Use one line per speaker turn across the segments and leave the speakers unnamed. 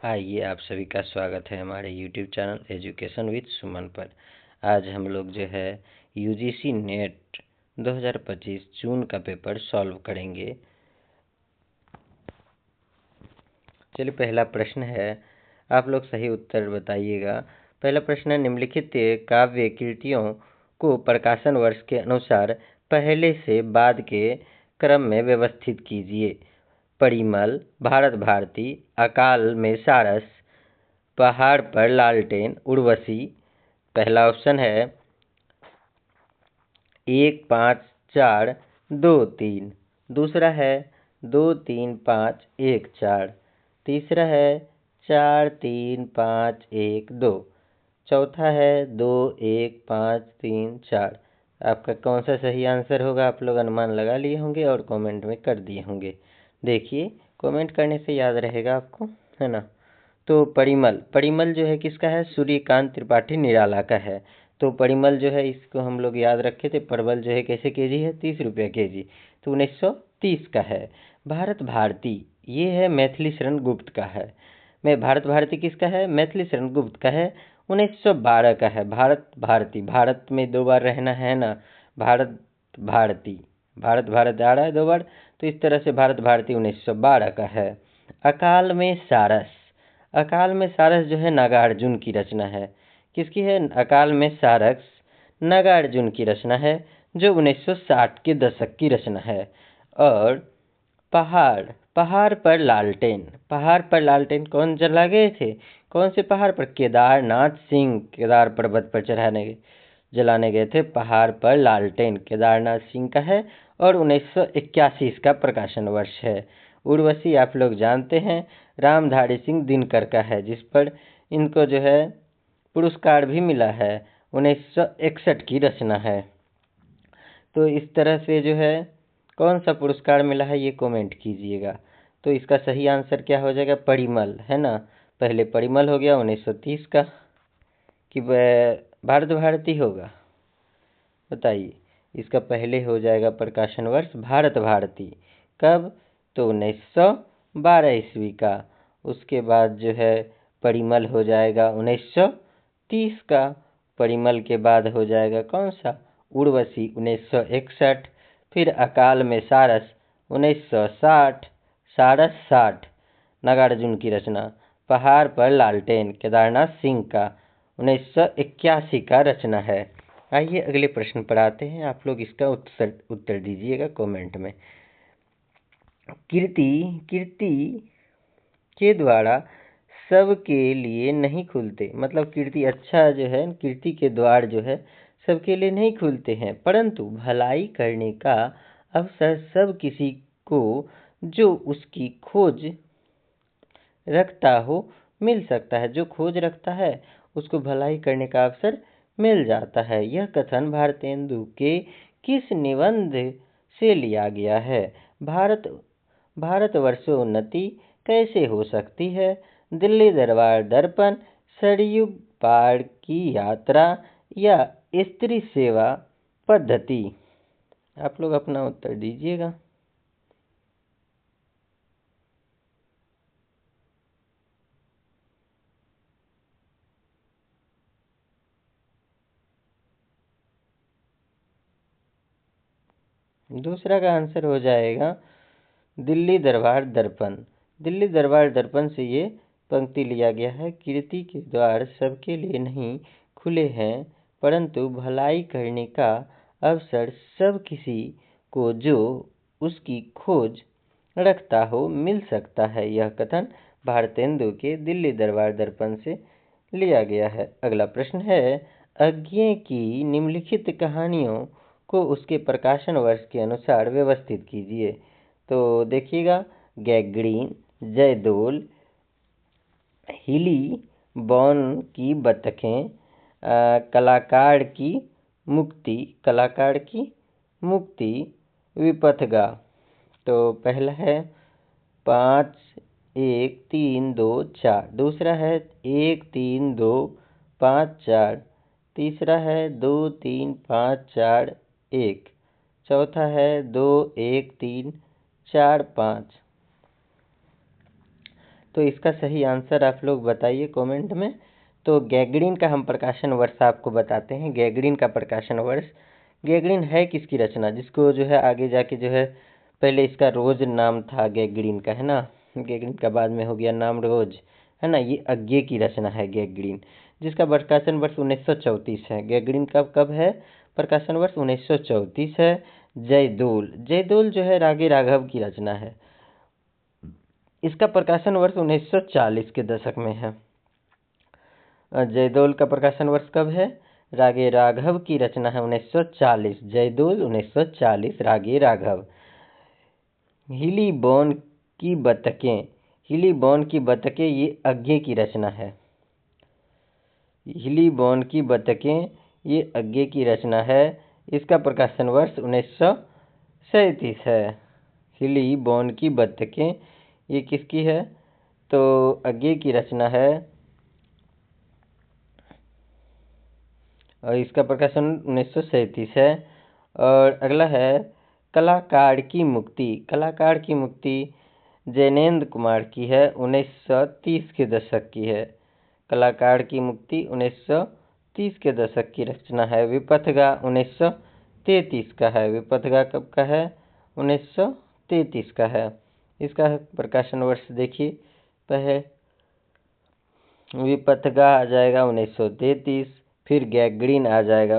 आइए, आप सभी का स्वागत है हमारे YouTube चैनल एजुकेशन विद सुमन पर। आज हम लोग जो है यूजीसी नेट 2025 जून का पेपर सॉल्व करेंगे। चलिए, पहला प्रश्न है, आप लोग सही उत्तर बताइएगा। पहला प्रश्न है, निम्नलिखित काव्य कृतियों को प्रकाशन वर्ष के अनुसार पहले से बाद के क्रम में व्यवस्थित कीजिए। परिमल, भारत भारती, अकाल में सारस, पहाड़ पर लालटेन, उर्वशी। पहला ऑप्शन है 1 5 4 2 3। दूसरा है 2 3 5 1 4। तीसरा है 4 3 5 1 2। चौथा है 2 1 5 3 4। आपका कौन सा सही आंसर होगा, आप लोग अनुमान लगा लिए होंगे और कमेंट में कर दिए होंगे। देखिए, कमेंट करने से याद रहेगा आपको, है ना। तो परिमल जो है किसका है? सूर्यकांत त्रिपाठी निराला का है। तो परिमल जो है इसको हम लोग याद रखे थे। परवल जो है कैसे केजी है? 30 रुपया केजी। तो 1930 का है। भारत भारती ये है मैथिली शरण गुप्त का है। मैं भारत भारती किसका है? मैथिली शरण गुप्त का है। 1912 का है। भारत भारती, भारत में 2 बार रहना है ना, भारत भारती, भारत भारत आ रहा है 2 बार, तो इस तरह से भारत भारती 1912 का है। अकाल में सारस, अकाल में सारस जो है नागार्जुन की रचना है। किसकी है? अकाल में सारस नागार्जुन की रचना है, जो 1960 के दशक की रचना है। और पहाड़, पहाड़ पर लालटेन, पहाड़ पर लालटेन कौन जला गए थे? कौन से पहाड़ पर? केदारनाथ सिंह केदार पर्वत पर जलाने गए थे। पहाड़ पर लालटेन केदारनाथ सिंह का है और 1981 इसका प्रकाशन वर्ष है। उर्वशी आप लोग जानते हैं रामधारी सिंह दिनकर का है, जिस पर इनको जो है पुरस्कार भी मिला है। 1961 की रचना है। तो इस तरह से जो है कौन सा पुरस्कार मिला है ये कमेंट कीजिएगा। तो इसका सही आंसर क्या हो जाएगा? परिमल, है ना। पहले परिमल हो गया 1930 का, कि भारत भारती होगा? बताइए। इसका पहले हो जाएगा प्रकाशन वर्ष भारत भारती। कब? तो 1912 ईस्वी का। उसके बाद जो है परिमल हो जाएगा 1930 का। परिमल के बाद हो जाएगा कौन सा? उर्वशी 1961। फिर अकाल में सारस 1960, सारस 60 नागार्जुन की रचना। पहाड़ पर लालटेन केदारनाथ सिंह का 1981 का रचना है। आइए अगले प्रश्न पर आते हैं। आप लोग इसका उत्तर दीजिएगा कमेंट में। कीर्ति के द्वारा सबके लिए नहीं खुलते, मतलब कीर्ति अच्छा जो है, कीर्ति के द्वार जो है सबके लिए नहीं खुलते हैं, परंतु भलाई करने का अवसर सब किसी को जो उसकी खोज रखता हो मिल सकता है। जो खोज रखता है उसको भलाई करने का अवसर मिल जाता है। यह कथन भारतेंदु के किस निबंध से लिया गया है? भारतवर्षोन्नति कैसे हो सकती है? दिल्ली दरबार दर्पण, सरयू पार की यात्रा या स्त्री सेवा पद्धति? आप लोग अपना उत्तर दीजिएगा। दूसरा का आंसर हो जाएगा दिल्ली दरबार दर्पण। दिल्ली दरबार दर्पण से ये पंक्ति लिया गया है। कीर्ति के द्वार सबके लिए नहीं खुले हैं, परंतु भलाई करने का अवसर सब किसी को जो उसकी खोज रखता हो मिल सकता है। यह कथन भारतेंदु के दिल्ली दरबार दर्पण से लिया गया है। अगला प्रश्न है, अज्ञे की निम्नलिखित कहानियों को उसके प्रकाशन वर्ष के अनुसार व्यवस्थित कीजिए। तो देखिएगा, गैगरीन, जयदोल, हिली, बॉन की बतखें, कलाकार की मुक्ति, विपथगा। तो पहला है 5 1 3 2 4। दूसरा है 1 3 2 5 4। तीसरा है 2 3 5 4 1। चौथा है 2 1 3 4 5। तो इसका सही आंसर आप लोग बताइए कमेंट में। तो गैगरीन का हम प्रकाशन वर्ष आपको बताते हैं। गैगरीन का प्रकाशन वर्ष, गैगरीन है किसकी रचना, जिसको जो है आगे जाके जो है, पहले इसका रोज नाम था गैगरीन का, है ना। गैगरीन का बाद में हो गया नाम रोज, है ना। ये अज्ञे की रचना है गैगरीन, जिसका प्रकाशन वर्ष 1934 है। गैगरीन का कब है प्रकाशन वर्ष? 1934 है। जयदोल, जयदोल जो है रागे राघव की रचना है। इसका प्रकाशन वर्ष 1940 के दशक में है। जयदोल का प्रकाशन वर्ष कब है? रागे राघव की रचना है 1940। जयदोल 1940, रागे राघव। हिली बॉन की बतखें, हिली बॉन की बतखें ये अज्ञे की रचना है। हिली बॉन की बतखें ये अज्ञे की रचना है। इसका प्रकाशन वर्ष 1937 है। हिली बॉन की बतखें ये किसकी है? तो अज्ञे की रचना है, और इसका प्रकाशन 1937 है। और अगला है कलाकार की मुक्ति। कलाकार की मुक्ति जैनेन्द्र कुमार की है, 1930 के दशक की है। कलाकार की मुक्ति 1930 के दशक की रचना है। विपथगा 1933 का है। विपथगा कब का है? 1933 का है। इसका प्रकाशन वर्ष देखिए, पहले विपथगा आ जाएगा 1933, फिर गैगरीन आ जाएगा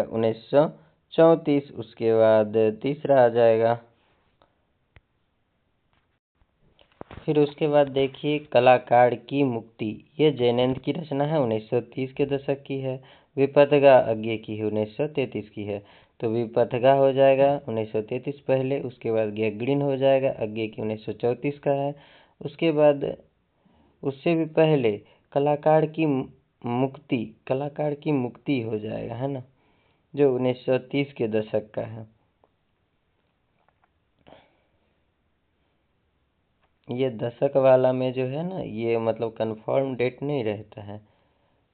1934, उसके बाद तीसरा आ जाएगा। फिर उसके बाद देखिए कलाकार की मुक्ति, ये जैनेन्द्र की रचना है, 1930 के दशक की है। विपथगा अज्ञे की है, 1933 की है। तो विपथगा हो जाएगा 1933 पहले, उसके बाद गैगरीन हो जाएगा अज्ञे की 1934 का है। उसके बाद उससे भी पहले कलाकार की मुक्ति, कलाकार की मुक्ति हो जाएगा, है ना, जो 1930 के दशक का है। ये दशक वाला में जो है ना, ये मतलब कंफर्म डेट नहीं रहता है,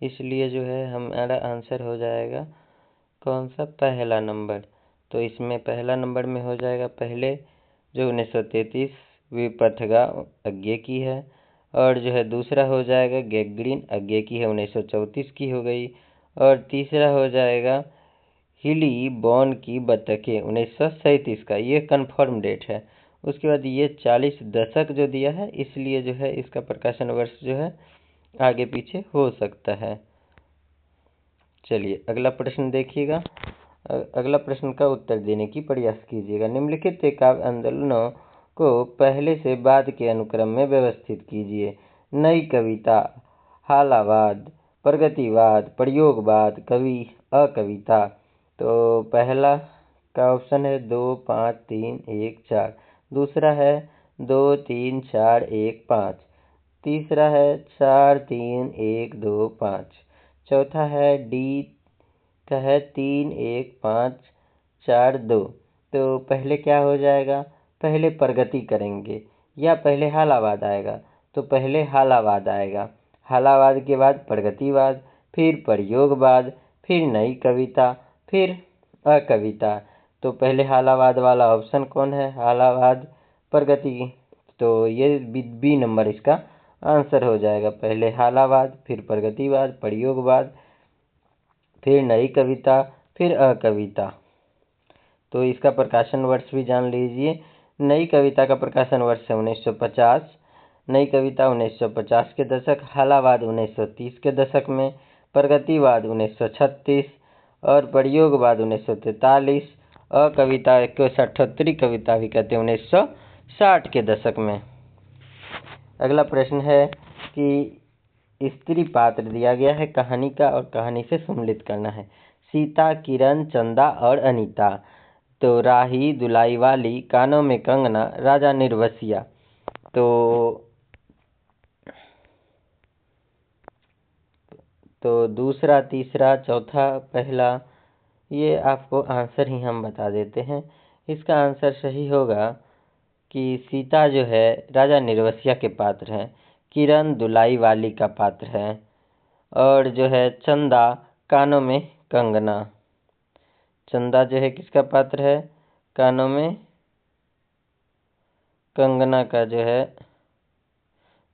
इसलिए जो है हमारा आंसर हो जाएगा कौन सा? पहला नंबर। तो इसमें पहला नंबर में हो जाएगा पहले जो 1933 विपथगा अज्ञे की है, और जो है दूसरा हो जाएगा गैगरीन अज्ञे की है, 1934 की हो गई। और तीसरा हो जाएगा हिली बॉन की बतखें, 1937 का, ये कंफर्म डेट है। उसके बाद ये 40 दशक जो दिया है, इसलिए जो है इसका प्रकाशन वर्ष जो है आगे पीछे हो सकता है। चलिए अगला प्रश्न देखिएगा। अगला प्रश्न का उत्तर देने की प्रयास कीजिएगा। निम्नलिखित काव्य आंदोलनों को पहले से बाद के अनुक्रम में व्यवस्थित कीजिए। नई कविता, हालावाद, प्रगतिवाद, प्रयोगवाद, कवि अकविता। तो पहला का ऑप्शन है 2 5 3 1 4। दूसरा है 2 3 4 1 5। तीसरा है 4 3 1 2 5। चौथा है डी का है 3 1 5 4 2। तो पहले क्या हो जाएगा? पहले प्रगति करेंगे या पहले हालावाद आएगा? तो पहले हालावाद आएगा, हालावाद के बाद प्रगतिवाद, फिर प्रयोगवाद, फिर नई कविता, फिर अकविता। तो पहले हालावाद वाला ऑप्शन कौन है? हालावाद, प्रगति। तो ये बी नंबर इसका आंसर हो जाएगा। पहले हालावाद, फिर प्रगतिवाद, प्रयोगवाद, फिर नई कविता, फिर अकविता। तो इसका प्रकाशन वर्ष भी जान लीजिए। नई कविता का प्रकाशन वर्ष है 1950। नई कविता 1950 के दशक, हालावाद 1930 के दशक में, प्रगतिवाद 1936 और प्रयोगवाद 1943, अकविता को 78वीं कविता भी कहते हैं, 1960 के दशक में। अगला प्रश्न है कि स्त्री पात्र दिया गया है कहानी का, और कहानी से सम्मिलित करना है। सीता, किरण, चंदा और अनीता। तो राही, दुलाई वाली, कानों में कंगना, राजा निर्वसिया। तो दूसरा, तीसरा, चौथा, पहला, ये आपको आंसर ही हम बता देते हैं। इसका आंसर सही होगा कि सीता जो है राजा निर्वसिया के पात्र हैं, किरण दुलाई वाली का पात्र है, और जो है चंदा कानों में कंगना। चंदा जो है किसका पात्र है? कानों में कंगना का जो है,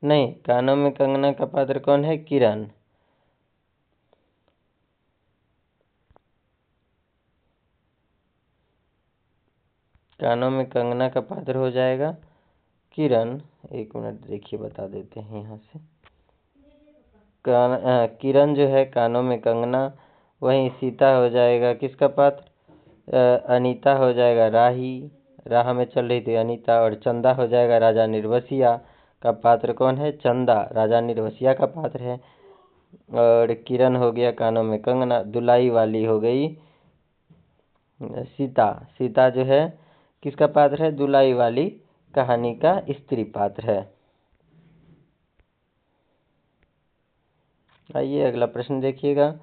नहीं, कानों में कंगना का पात्र कौन है? किरण। कानों में कंगना का पात्र हो जाएगा किरण। एक मिनट देखिए, बता देते हैं यहाँ से। किरण जो है कानों में कंगना, वहीं सीता हो जाएगा किसका पात्र? अनीता हो जाएगा राही, राह में चल रही थी अनीता। और चंदा हो जाएगा राजा निर्वसिया का पात्र कौन है? चंदा, राजा निर्वसिया का पात्र है। और किरण हो गया कानों में कंगना, दुलाई वाली हो गई सीता। सीता जो है किसका पात्र है? दुलाई वाली कहानी का स्त्री पात्र है। आइए अगला प्रश्न देखिएगा।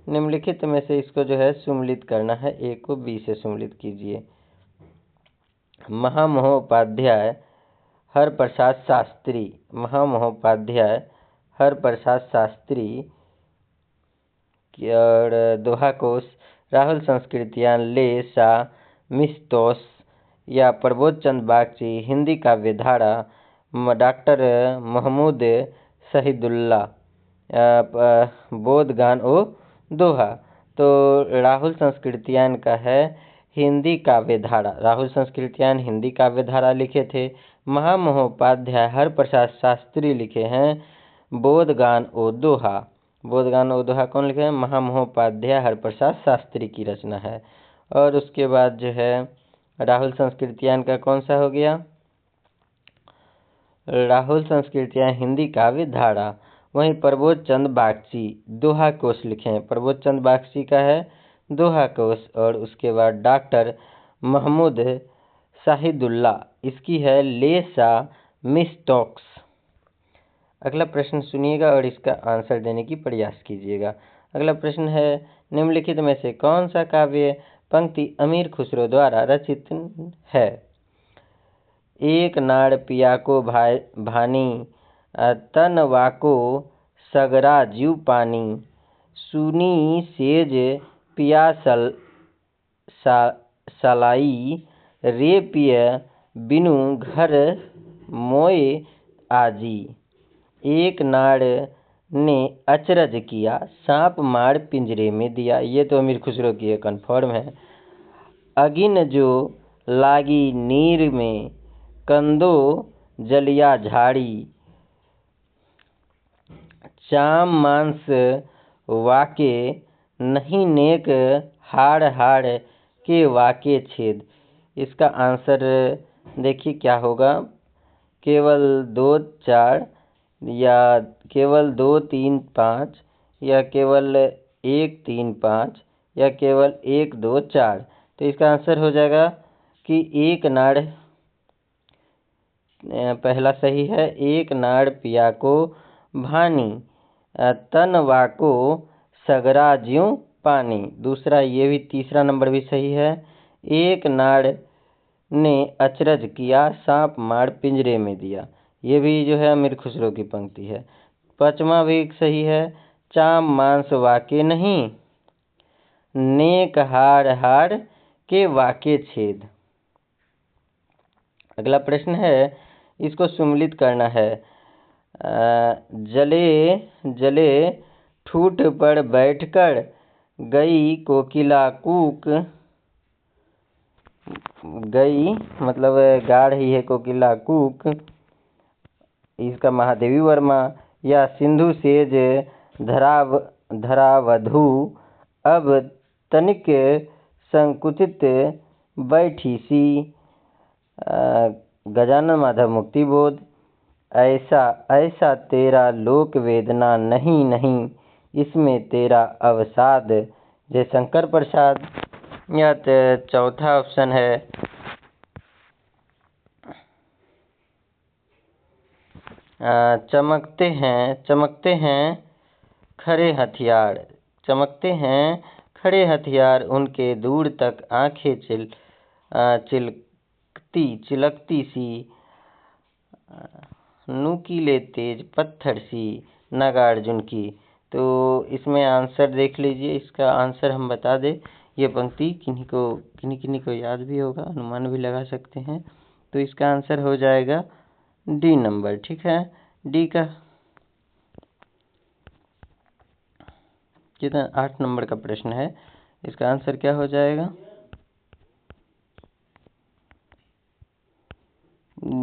निम्नलिखित में से इसको जो है सुम्मिलित करना है। ए को बी से सुम्मिलित कीजिए। महामहोपाध्याय हरप्रसाद शास्त्री, महामहोपाध्याय हरप्रसाद शास्त्री और दोहा कोश राहुल संस्कृतियाँ ले सा मिस्तोस या प्रबोध चंद बागची, हिंदी काव्य धारा डॉक्टर महमूद शहीदुल्ला, बोधगान ओ दोहा। तो राहुल संस्कृतियान का है हिंदी काव्य धारा, राहुल संस्कृतियान हिंदी काव्य धारा लिखे थे। महामहोपाध्याय हरप्रसाद शास्त्री लिखे हैं बोधगान ओ दोहा। बोधगान ओ दोहा कौन लिखे हैं? महामहोपाध्याय हरप्रसाद शास्त्री की रचना है। और उसके बाद जो है राहुल संस्कृतियान का कौन सा हो गया? राहुल संस्कृतियाँ हिंदी काव्य धारा। वहीं प्रबोध चंद बागची दोहा कोश लिखे हैं। प्रबोध चंद बागची का है दोहा कोश। और उसके बाद डॉक्टर महमूद शाहिदुल्ला, इसकी है लेसा मिस्टॉक्स। अगला प्रश्न सुनिएगा और इसका आंसर देने की प्रयास कीजिएगा। अगला प्रश्न है, निम्नलिखित में से कौन सा काव्य पंक्ति अमीर खुसरो द्वारा रचित है? एक नाड़ पिया को भानी, तन वाको सगरा जीव पानी, सुनी सेज पिया सलाई, रे पिय बिनु घर मोए आजी। एक नाड़ ने अचरज किया, सांप मार पिंजरे में दिया। ये तो अमीर खुसरो की है, कन्फर्म है। अगिन जो लागी नीर में, कंदो जलिया झाड़ी, चाम मांस वाके नहीं नेक, हाड़ हाड़ के वाके छेद। इसका आंसर देखिए क्या होगा। केवल 2 4 या केवल 2 3 5 या केवल 1 3 5 या केवल 1 2 4। तो इसका आंसर हो जाएगा कि एक नाड़ पहला सही है। एक नाड़ पिया को भानी, तन वाको सगरा ज्यों पानी। दूसरा ये भी, तीसरा नंबर भी सही है। एक नाड़ ने अचरज किया, सांप मार पिंजरे में दिया। ये भी जो है अमीर खुसरो की पंक्ति है। पांचवा भी सही है। चाम मांस वाके नहीं, नेक हाड़ हाड़ के वाके छेद। अगला प्रश्न है, इसको सुम्मिलित करना है। जले जले ठूठ पर बैठकर गई कोकिला कूक, गई मतलब गा रही है कोकिला कूक, इसका महादेवी वर्मा। या सिंधु सेज धरावधू, अब तनिक संकुचित बैठी सी, गजानन माधव मुक्तिबोध। ऐसा ऐसा तेरा लोक वेदना नहीं नहीं, इसमें तेरा अवसाद जयशंकर प्रसाद। या चौथा ऑप्शन है चमकते हैं खड़े हथियार, चमकते हैं खड़े हथियार, उनके दूर तक आंखें चिलकती सी, नुकीले तेज पत्थर सी, नागार्जुन की। तो इसमें आंसर देख लीजिए। इसका आंसर हम बता दें, ये पंक्ति किन्हीं किन्हीं को याद भी होगा, अनुमान भी लगा सकते हैं। तो इसका आंसर हो जाएगा डी नंबर। ठीक है, डी का कितना 8 नंबर का प्रश्न है, इसका आंसर क्या हो जाएगा?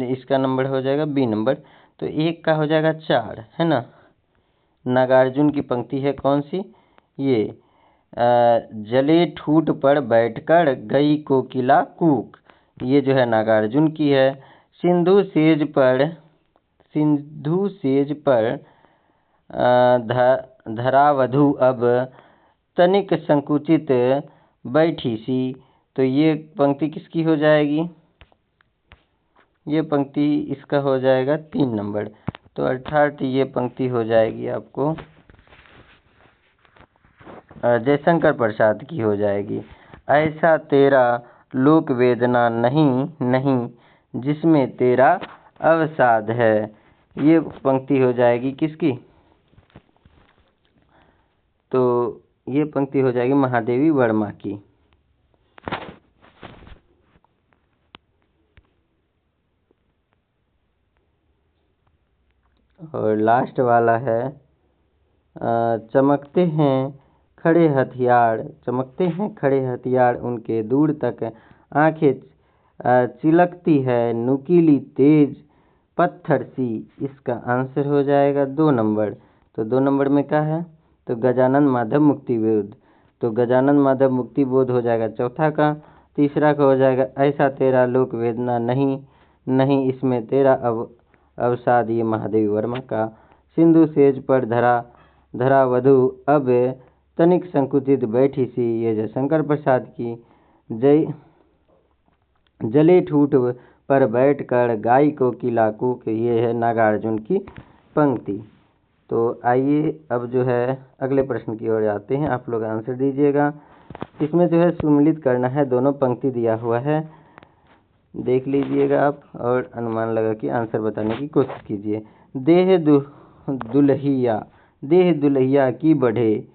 इसका नंबर हो जाएगा बी नंबर। तो 1 का हो जाएगा 4, है ना। नागार्जुन की पंक्ति है कौन सी? ये जले ठूठ पर बैठकर गई कोकिला कूक, ये जो है नागार्जुन की है। सिंधु सेज पर धरावधु अब तनिक संकुचित बैठी सी, तो ये पंक्ति किसकी हो जाएगी? ये पंक्ति इसका हो जाएगा 3 नंबर। तो अर्थात ये पंक्ति हो जाएगी आपको जयशंकर प्रसाद की हो जाएगी। ऐसा तेरा लोक वेदना नहीं जिसमें तेरा अवसाद है, ये पंक्ति हो जाएगी किसकी? तो ये पंक्ति हो जाएगी महादेवी वर्मा की। और लास्ट वाला है चमकते हैं खड़े हथियार उनके दूर तक आंखें चिलकती है नुकीली तेज पत्थर सी, इसका आंसर हो जाएगा 2 नंबर। तो 2 नंबर में क्या है? तो गजानन माधव मुक्तिबोध। तो गजानन माधव मुक्तिबोध हो जाएगा चौथा का। तीसरा का हो जाएगा ऐसा तेरा लोक वेदना नहीं इसमें तेरा अवसाद, ये महादेवी वर्मा का। सिंधु सेज पर धरा वधु अब तनिक संकुचित बैठी सी, ये जयशंकर प्रसाद की। जले ठूठ पर बैठकर गाय कोकिला कूक, ये है नागार्जुन की पंक्ति। तो आइए अब जो है अगले प्रश्न की ओर आते हैं, आप लोग आंसर दीजिएगा। इसमें जो है सुमिलित करना है, दोनों पंक्ति दिया हुआ है, देख लीजिएगा आप और अनुमान लगा के आंसर बताने की कोशिश कीजिए। देह दुल्हिया की बढ़े,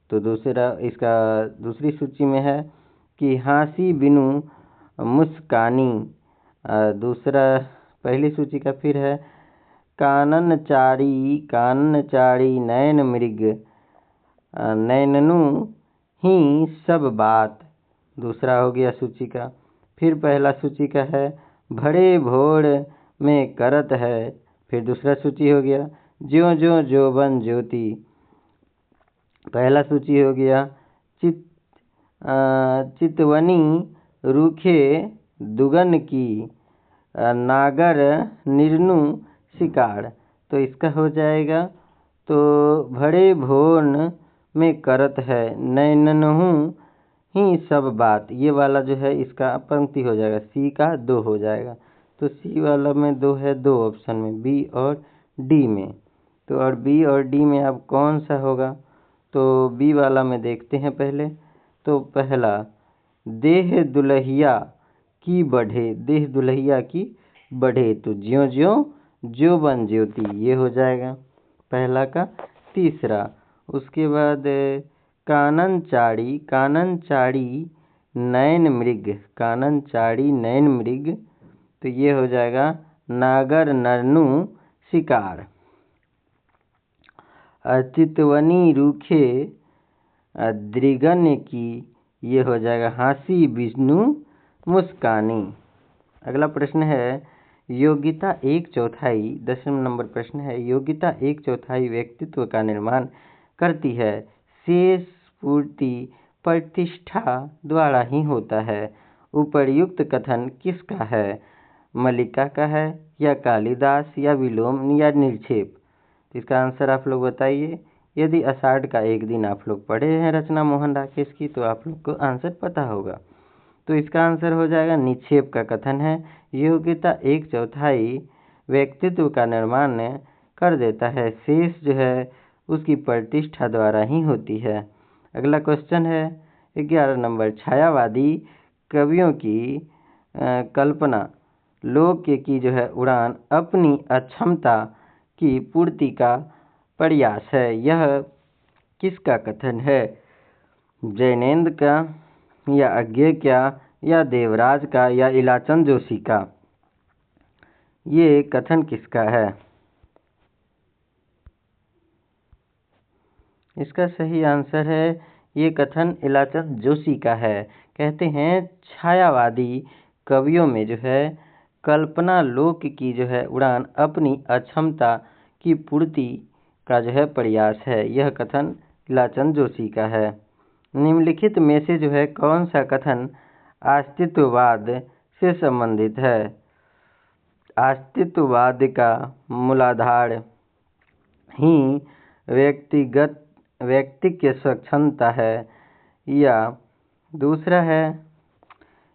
तो दूसरी सूची में है कि हांसी बिनु मुस्कानी। दूसरा पहली सूची का फिर है कानन चारी नयन मृग नैननु ही सब बात, दूसरा हो गया सूची का। फिर पहला सूची का है भरे भोर में करत है, फिर दूसरा सूची हो गया ज्यों ज्यों जोबन ज्योति, पहला सूची हो गया चितवनी रूखे दुगन की नागर निर्नु शिकार, तो इसका हो जाएगा तो भरे भोर में करत है नैननु ही सब बात, ये वाला जो है इसका पंक्ति हो जाएगा सी का 2 हो जाएगा। तो सी वाला में 2 है, 2 ऑप्शन में बी और डी में। तो और बी और डी में अब कौन सा होगा? तो बी वाला में देखते हैं पहले। तो पहला देह दुल्हिया की बढ़े, तो ज्यों ज्यों जोबन ज्योति, ये हो जाएगा पहला का। तीसरा उसके बाद कानन चाड़ी नयन मृग, तो ये हो जाएगा नागर नरनु शिकार। चितवनी रूखे दृगन की, ये हो जाएगा हांसी विष्णु मुस्कानी। अगला प्रश्न है योग्यता 1/4, 10 नंबर प्रश्न है योग्यता 1/4 व्यक्तित्व का निर्माण करती है, शेष पूर्ति प्रतिष्ठा द्वारा ही होता है, उपर्युक्त कथन किसका है? मल्लिका का है या कालिदास या विलोम या निक्षेप? इसका आंसर आप लोग बताइए। यदि आषाढ़ का एक दिन आप लोग पढ़े हैं रचना मोहन राकेश की, तो आप लोग को आंसर पता होगा। तो इसका आंसर हो जाएगा निक्षेप का कथन है योग्यता 1/4 व्यक्तित्व का निर्माण कर देता है, शेष जो है उसकी प्रतिष्ठा द्वारा ही होती है। अगला क्वेश्चन है 11 नंबर, छायावादी कवियों की कल्पना लोक की जो है उड़ान अपनी अक्षमता की पूर्ति का प्रयास है, यह किसका कथन है? जैनेन्द्र का, या अज्ञेय का या देवराज का या इलाचंद जोशी का? ये कथन किसका है? इसका सही आंसर है, ये कथन इलाचंद जोशी का है। कहते हैं छायावादी कवियों में जो है कल्पना लोक की जो है उड़ान अपनी अक्षमता की पूर्ति का जो है प्रयास है। यह कथन इलाचंद जोशी का है। निम्नलिखित में से जो है कौन सा कथन अस्तित्ववाद से संबंधित है? अस्तित्ववाद का मूलाधार ही व्यक्ति की स्वच्छंदता है। या दूसरा है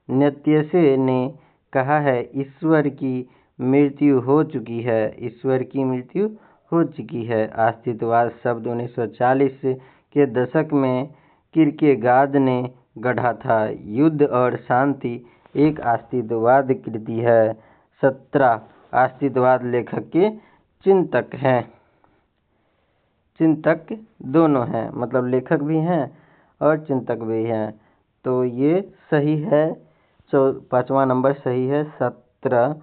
नीत्शे ने कहा है ईश्वर की मृत्यु हो चुकी है। ईश्वर की मृत्यु हो चुकी है। अस्तित्ववाद शब्द 1940 के दशक में किरकेगार्ड ने गढ़ा था। युद्ध और शांति एक अस्तित्ववाद कृति है। 17 अस्तित्ववाद लेखक के चिंतक हैं। चिंतक दोनों हैं, मतलब लेखक भी हैं और चिंतक भी हैं। तो ये सही है। 5वां नंबर सही है। 17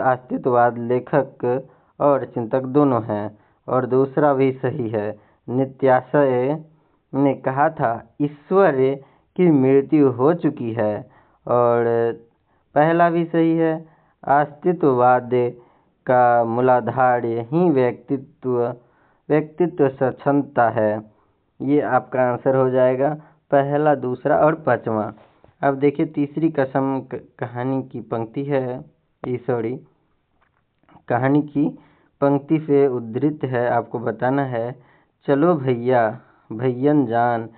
अस्तित्ववाद लेखक और चिंतक दोनों हैं। और दूसरा भी सही है। नीत्शे ने कहा था ईश्वर की मृत्यु हो चुकी है। और पहला भी सही है। अस्तित्ववाद का मूलाधार ही व्यक्तित्व स्वच्छंदता है। ये आपका आंसर हो जाएगा, पहला, दूसरा और 5वां। अब देखिए तीसरी कसम कहानी की पंक्ति है। सॉरी, कहानी की पंक्ति से उद्धृत है। आपको बताना है, चलो भैया भैयन जान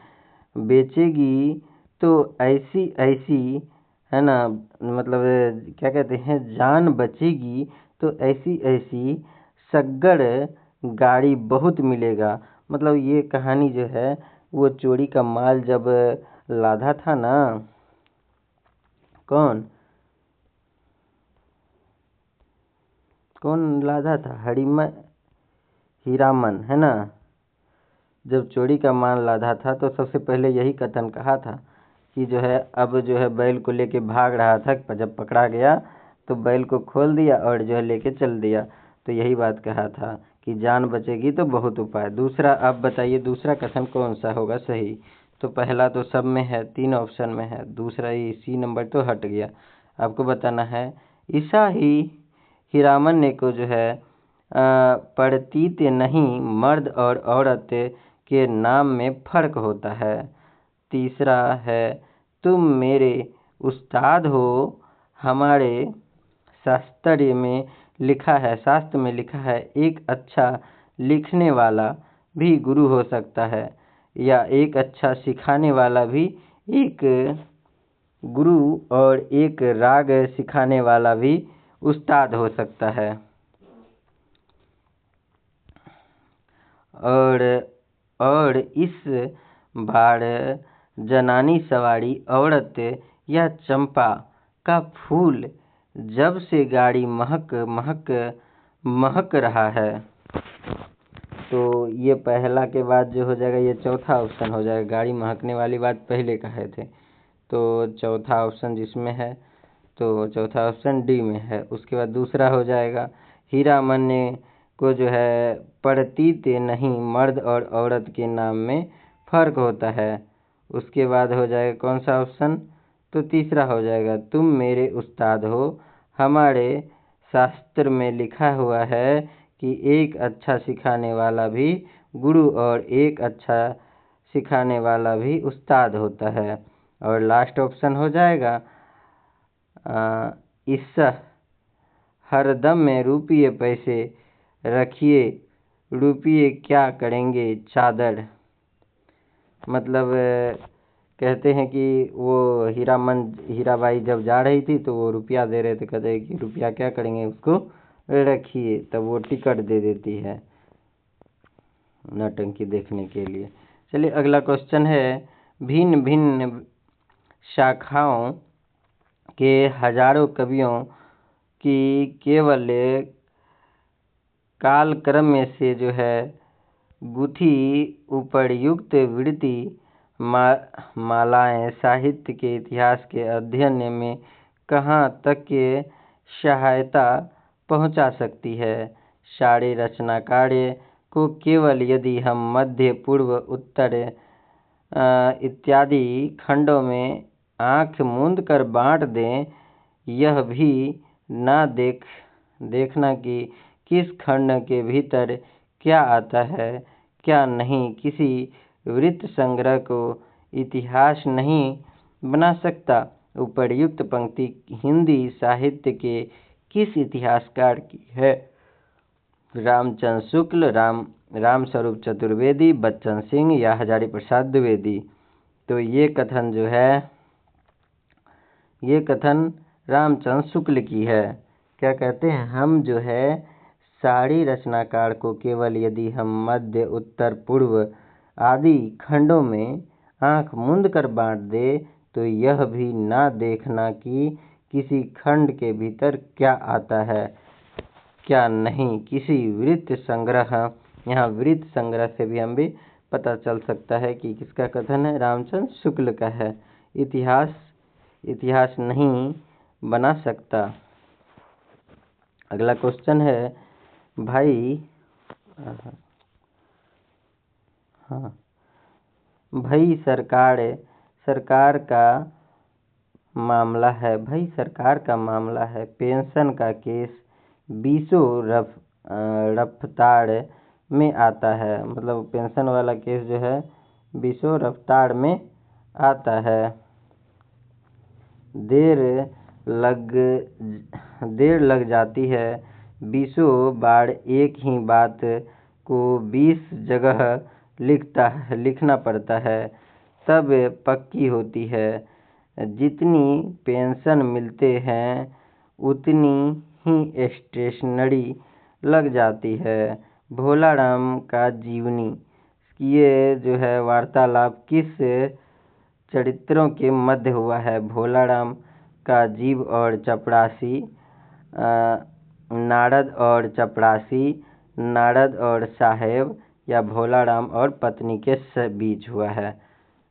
बेचेगी तो ऐसी ऐसी, है ना, मतलब क्या कहते हैं, जान बचेगी तो ऐसी ऐसी सग्गड़ गाड़ी बहुत मिलेगा। मतलब ये कहानी जो है वो चोरी का माल जब लादा था ना, कौन लादा था? हीरामन, है ना। जब चोरी का माल लादा था तो सबसे पहले यही कथन कहा था कि जो है अब जो है बैल को लेके भाग रहा था। जब पकड़ा गया तो बैल को खोल दिया और जो है लेके चल दिया। तो यही बात कहा था कि जान बचेगी तो बहुत उपाय। दूसरा आप बताइए, दूसरा कथन कौन सा होगा सही? तो पहला तो सब में है, 3 ऑप्शन में है। दूसरा ही सी नंबर तो हट गया। आपको बताना है, ईसा ही हीरामन ने को जो है प्रतीत नहीं, मर्द और औरत के नाम में फर्क होता है। तीसरा है, तुम मेरे उस्ताद हो, हमारे शास्त्र में लिखा है एक अच्छा लिखने वाला भी गुरु हो सकता है, या एक अच्छा सिखाने वाला भी एक गुरु और एक राग सिखाने वाला भी उस्ताद हो सकता है। और इस बार जनानी सवारी औरत या चंपा का फूल जब से गाड़ी महक रहा है। तो ये पहला के बाद जो हो जाएगा ये चौथा ऑप्शन हो जाएगा। गाड़ी महकने वाली बात पहले कहे थे, तो चौथा ऑप्शन जिसमें है तो चौथा ऑप्शन डी में है। उसके बाद दूसरा हो जाएगा, हीरामन ने को जो है प्रतीत नहीं, मर्द और औरत के नाम में फर्क होता है। उसके बाद हो जाएगा कौन सा ऑप्शन? तो तीसरा हो जाएगा, तुम मेरे उस्ताद हो, हमारे शास्त्र में लिखा हुआ है कि एक अच्छा सिखाने वाला भी गुरु और एक अच्छा सिखाने वाला भी उस्ताद होता है। और लास्ट ऑप्शन हो जाएगा, इस हरदम में रुपये पैसे रखिए, रुपये क्या करेंगे चादर। मतलब कहते हैं कि वो हीराबाई जब जा रही थी तो वो रुपया दे रहे थे, कहते हैं कि रुपया क्या करेंगे, उसको रखिए। तब वो टिकट दे देती है नौटंकी देखने के लिए। चलिए अगला क्वेश्चन है, भिन्न भिन्न शाखाओं के हजारों कवियों की केवल कालक्रम में से जो है गुथी उपर्युक्त वृत्ति मालाएं साहित्य के इतिहास के अध्ययन में कहाँ तक के सहायता पहुँचा सकती है। सारे रचना कार्य को केवल यदि हम मध्य, पूर्व, उत्तर इत्यादि खंडों में आँख मूंद कर बाँट दें, यह भी ना देखना कि किस खंड के भीतर क्या आता है क्या नहीं, किसी वृत्त संग्रह को इतिहास नहीं बना सकता। उपर्युक्त पंक्ति हिंदी साहित्य के किस इतिहासकार की है? रामचंद्र शुक्ल, रामस्वरूप चतुर्वेदी, बच्चन सिंह या हजारी प्रसाद द्विवेदी। तो ये कथन जो है, ये कथन रामचंद्र शुक्ल की है। क्या कहते हैं? हम जो है सारी रचनाकार को केवल यदि हम मध्य, उत्तर, पूर्व आदि खंडों में आँख मूंद कर बाँट दे, तो यह भी ना देखना कि किसी खंड के भीतर क्या आता है क्या नहीं, किसी वृत्त संग्रह। यहाँ वृत्त संग्रह से भी हम भी पता चल सकता है कि किसका कथन है, रामचंद्र शुक्ल का है। इतिहास नहीं बना सकता। अगला क्वेश्चन है भाई सरकार का मामला है। भाई सरकार का मामला है, पेंशन का केस 20 रफ्तार में आता है। मतलब पेंशन वाला केस जो है 20 रफ्तार में आता है। देर लग जाती है। 20 बार एक ही बात को 20 जगह लिखना पड़ता है, तब पक्की होती है। जितनी पेंशन मिलते हैं उतनी ही स्टेशनरी लग जाती है। भोलाराम का जीवनी, ये जो है वार्तालाप किस चरित्रों के मध्य हुआ है? भोलाराम का जीव और चपरासी, नारद और चपरासी, नारद और साहेब, या भोलाराम और पत्नी के बीच हुआ है?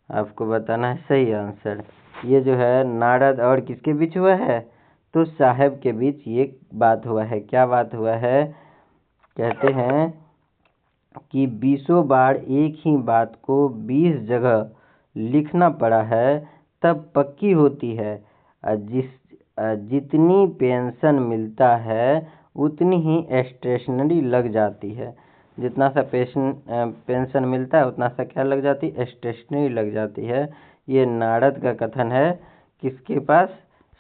आपको बताना है सही आंसर। ये जो है नारद और किसके बीच हुआ है? तो साहेब के बीच ये बात हुआ है। क्या बात हुआ है? कहते हैं कि 20 बार एक ही बात को 20 जगह लिखना पड़ा है, तब पक्की होती है। जितनी पेंशन मिलता है उतनी ही स्टेशनरी लग जाती है। जितना सा पेंशन मिलता है उतना सा क्या लग जाती है? स्टेशनरी लग जाती है। ये नारद का कथन है, किसके पास?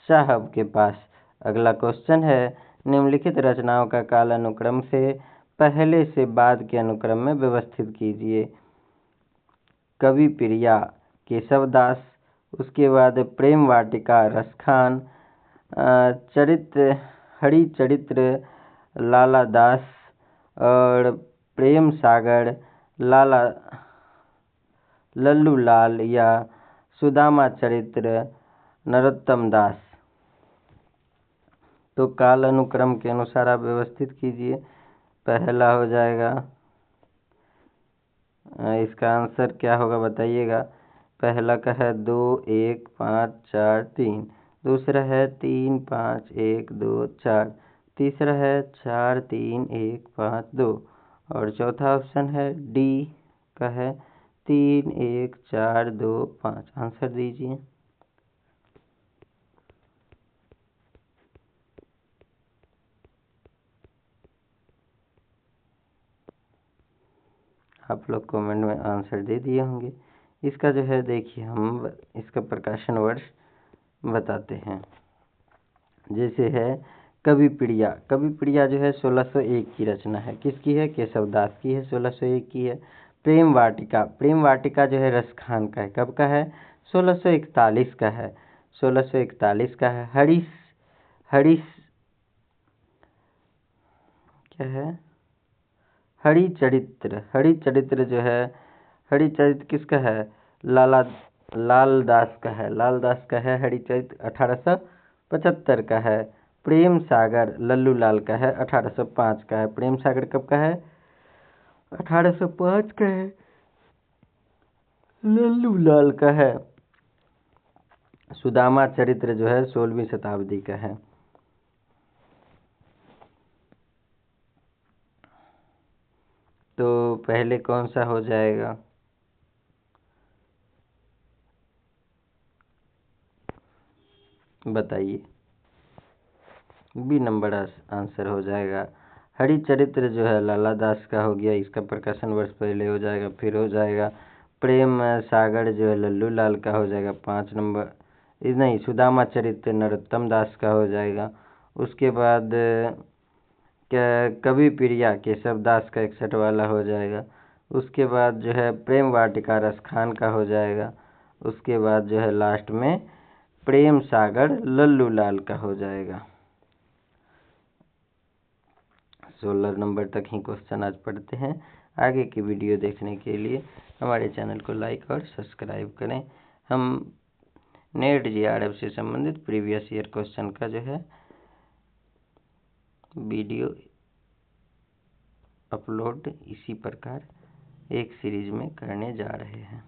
साहब के पास। अगला क्वेश्चन है, निम्नलिखित रचनाओं का काल अनुक्रम से पहले से बाद के अनुक्रम में व्यवस्थित कीजिए। कवि प्रिया केशवदास, उसके बाद प्रेम वाटिका रसखान, हरि चरित्र लाला दास, और प्रेम सागर लल्लू लाल, या सुदामा चरित्र नरोत्तम दास। तो काल अनुक्रम के अनुसार आप व्यवस्थित कीजिए। पहला हो जाएगा, इसका आंसर क्या होगा बताइएगा। पहला का है 2 1 5 4 3, दूसरा है 3 5 1 2 4, तीसरा है 4 3 1 5 2, और चौथा ऑप्शन है डी का है 3 1 4 2 5। आंसर दीजिए। आप लोग कमेंट में आंसर दे दिए होंगे। इसका जो है देखिए, हम इसका प्रकाशन वर्ष बताते हैं। जैसे है कवि प्रिया जो है 1601 की रचना है। किसकी है? केशवदास की है, 1601 की है। प्रेम वाटिका जो है रसखान का है। कब का है? 1641 का है। 1641 का है। हरीश क्या है? हरि चरित्र जो है, हरि चरित्र किसका है? लाल दास का है। लाल दास का है हरि चरित्र, 1875 का है। प्रेम सागर लल्लू लाल का है, 1805 का है। प्रेम सागर कब का है? 1805 का है। लल्लू लाल का है। सुदामा चरित्र जो है 16वीं शताब्दी का है। तो पहले कौन सा हो जाएगा? बताइए। बी नंबर आंसर हो जाएगा। हरिचरित्र जो है लाला दास का हो गया, इसका प्रकाशन वर्ष पहले हो जाएगा। फिर हो जाएगा प्रेम सागर जो है लल्लू लाल का हो जाएगा 5 नंबर। नहीं, सुदामा चरित्र नरोत्तम दास का हो जाएगा। उसके बाद कवि प्रिया केशव दास का 61 वाला हो जाएगा। उसके बाद जो है प्रेम वाटिका रस खान का हो जाएगा। उसके बाद जो है लास्ट में प्रेम सागर लल्लू लाल का हो जाएगा। 16 नंबर तक ही क्वेश्चन आज पढ़ते हैं। आगे की वीडियो देखने के लिए हमारे चैनल को लाइक और सब्सक्राइब करें। हम नेट जीआरएफ से संबंधित प्रीवियस ईयर क्वेश्चन का जो है वीडियो अपलोड इसी प्रकार एक सीरीज में करने जा रहे हैं।